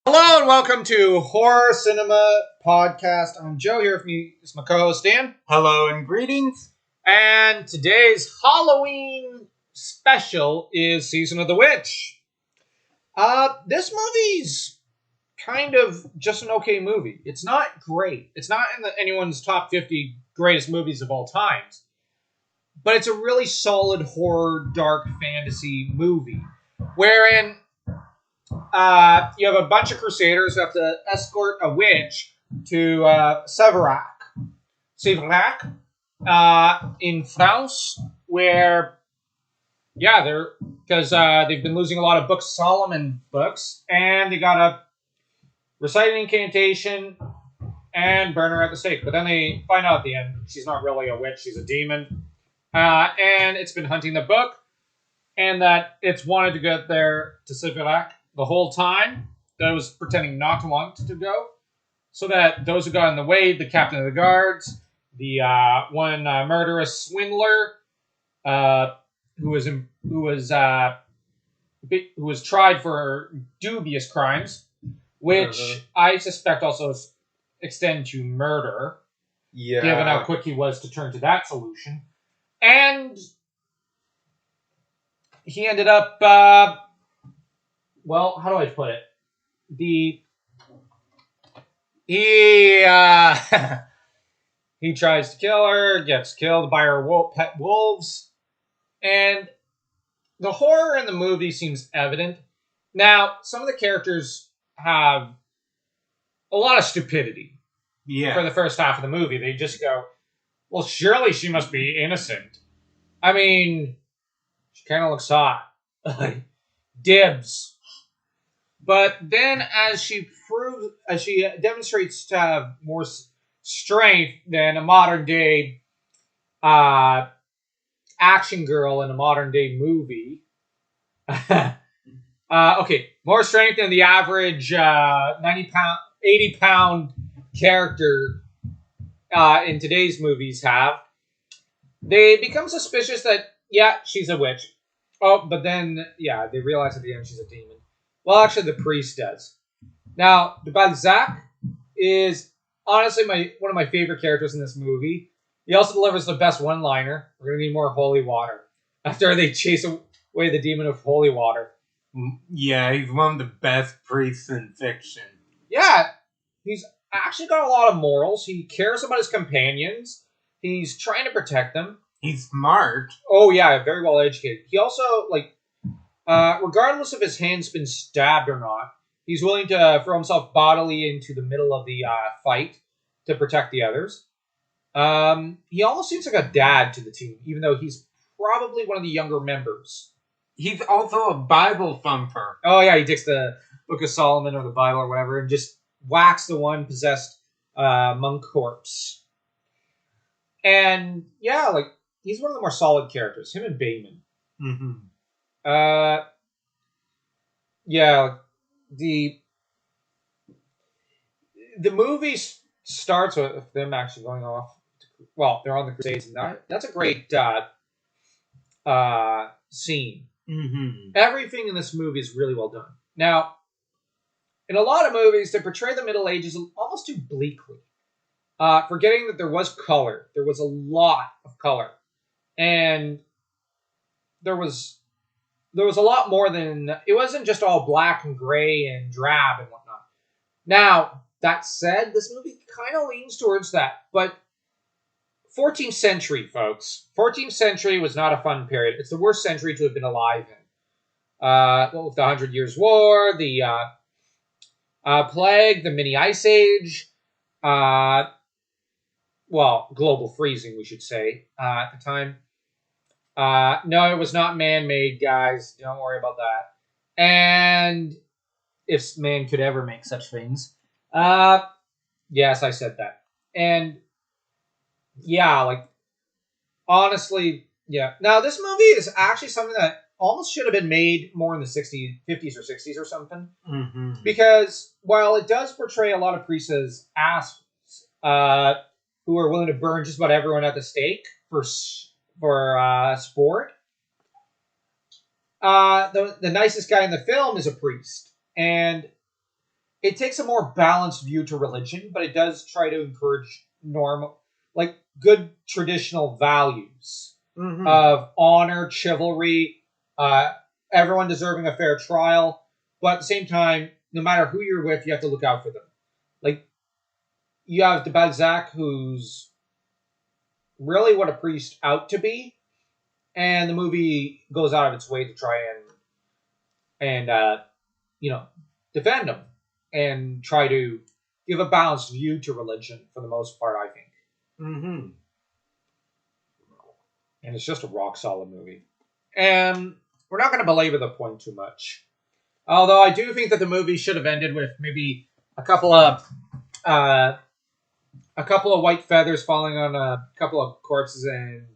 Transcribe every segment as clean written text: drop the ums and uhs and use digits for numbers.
Hello and welcome to Horror Cinema Podcast. I'm Joe here with me. It's my co-host Dan. Hello and greetings. And today's Halloween special is Season of the Witch. This movie's kind of just an okay movie. It's not great. It's not in anyone's top 50 greatest movies of all times. But it's a really solid horror, dark fantasy movie. Wherein you have a bunch of crusaders who have to escort a witch to Severac, in France, where, they've been losing a lot of Books Solomon books, and they gotta recite an incantation and burn her at the stake. But then they find out at the end she's not really a witch; she's a demon, and it's been hunting the book, and that it's wanted to get there to Severac the whole time, that it was pretending not to want to go, so that those who got in the way, the captain of the guards, the one murderous swindler, who was tried for dubious crimes, which I suspect also extend to murder, given how quick he was to turn to that solution, and he ended up. Well, how do I put it? He tries to kill her, gets killed by her pet wolves, and the horror in the movie seems evident. Now, some of the characters have a lot of stupidity for the first half of the movie. They just go, well, surely she must be innocent. I mean, she kind of looks hot. Dibs. But then, as she demonstrates to have more strength than a modern day action girl in a modern day movie, more strength than the average 80-pound character in today's movies have, they become suspicious that she's a witch. Oh, but then they realize at the end she's a demon. Well, actually, the priest does. Now, de Balzac is honestly one of my favorite characters in this movie. He also delivers the best one-liner. We're going to need more holy water. After they chase away the demon of holy water. Yeah, he's one of the best priests in fiction. Yeah, he's actually got a lot of morals. He cares about his companions. He's trying to protect them. He's smart. Oh, yeah, very well educated. He also, regardless if his hand's been stabbed or not, he's willing to throw himself bodily into the middle of the fight to protect the others. He almost seems like a dad to the team, even though he's probably one of the younger members. He's also a Bible thumper. Oh, yeah, he takes the Book of Solomon or the Bible or whatever and just whacks the one possessed monk corpse. And, he's one of the more solid characters, him and Bayman. Mm-hmm. The movie starts with them actually going off. Well, they're on the Crusades, and that's a great scene. Mm-hmm. Everything in this movie is really well done. Now, in a lot of movies, they portray the Middle Ages almost too bleakly, forgetting that there was color. There was a lot of color, and there was a lot more than... It wasn't just all black and gray and drab and whatnot. Now, that said, this movie kind of leans towards that, but 14th century, folks. 14th century was not a fun period. It's the worst century to have been alive in. With the 100 Years' War, the plague, the mini ice age, global freezing, we should say, at the time. No, it was not man-made, guys. Don't worry about that. And if man could ever make such things. Yes, I said that. And honestly, Now, this movie is actually something that almost should have been made more in the 50s or 60s or something. Mm-hmm. Because while it does portray a lot of priests as assholes, who are willing to burn just about everyone at the stake for sport, the nicest guy in the film is a priest. And it takes a more balanced view to religion, but it does try to encourage normal, like good traditional values of honor, chivalry, everyone deserving a fair trial, but at the same time, no matter who you're with, you have to look out for them. Like, you have de Balzac, who's really what a priest out to be, and the movie goes out of its way to try and defend him and try to give a balanced view to religion for the most part, I think. Mm-hmm. And it's just a rock solid movie. And we're not going to belabor the point too much. Although I do think that the movie should have ended with maybe a couple of white feathers falling on a couple of corpses and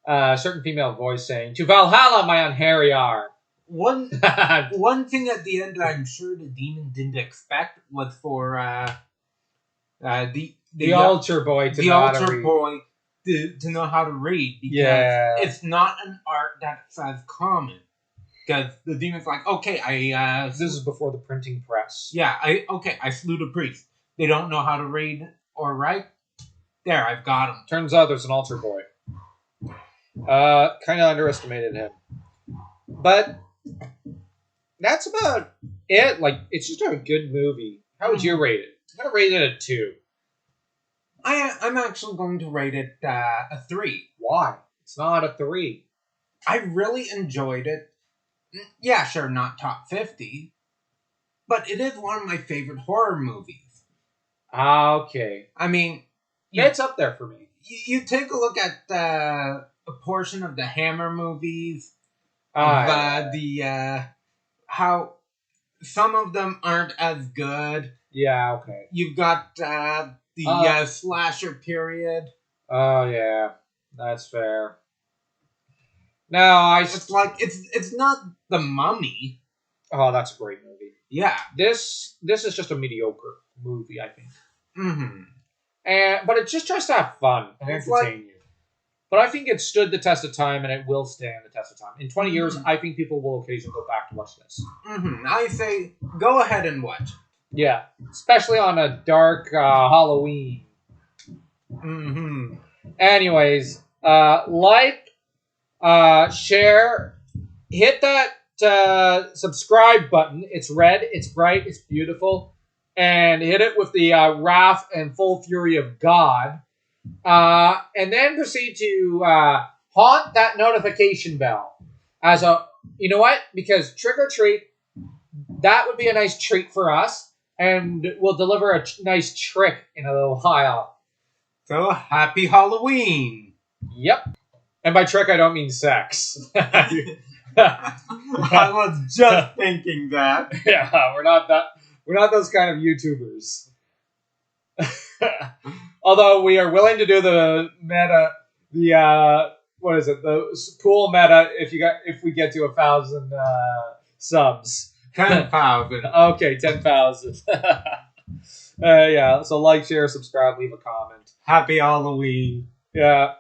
a certain female voice saying, "To Valhalla, my unharriar." One thing at the end that I'm sure the demon didn't expect was for the altar boy to know how to read, because it's not an art that's as common. Because the demon's like, okay, this is before the printing press. Yeah, I slew the priest. They don't know how to read or write. There, I've got him. Turns out there's an altar boy. Kind of underestimated him. But that's about it. Like, it's just a good movie. How would you rate it? I'm going to rate it a 2. I'm actually going to rate it a 3. Why? It's not a 3. I really enjoyed it. Yeah, sure, not top 50. But it is one of my favorite horror movies. Okay. I mean, it's up there for me. You take a look at a portion of the Hammer movies, how some of them aren't as good. Yeah, okay. You've got the slasher period. Oh yeah, that's fair. No, it's like it's not The Mummy. Oh, that's a great movie. Yeah, this is just a mediocre movie, I think. Mm-hmm. But it just tries to have fun and entertain you. But I think it stood the test of time, and it will stand the test of time. In 20 years, I think people will occasionally go back to watch this. Mm-hmm. I say, go ahead and watch. Yeah, especially on a dark Halloween. Mm-hmm. Anyways, share, hit that subscribe button. It's red, it's bright, it's beautiful. And hit it with the wrath and full fury of God. And then proceed to haunt that notification bell. You know what? Because trick or treat, that would be a nice treat for us. And we'll deliver a nice trick in a little while. So, happy Halloween! Yep. And by trick, I don't mean sex. I was just thinking that. Yeah, we're not those kind of YouTubers. Although we are willing to do the meta, the pool meta if we get to 1,000 subs. 10,000. Okay, 10,000. Yeah, so like, share, subscribe, leave a comment. Happy Halloween. Yeah.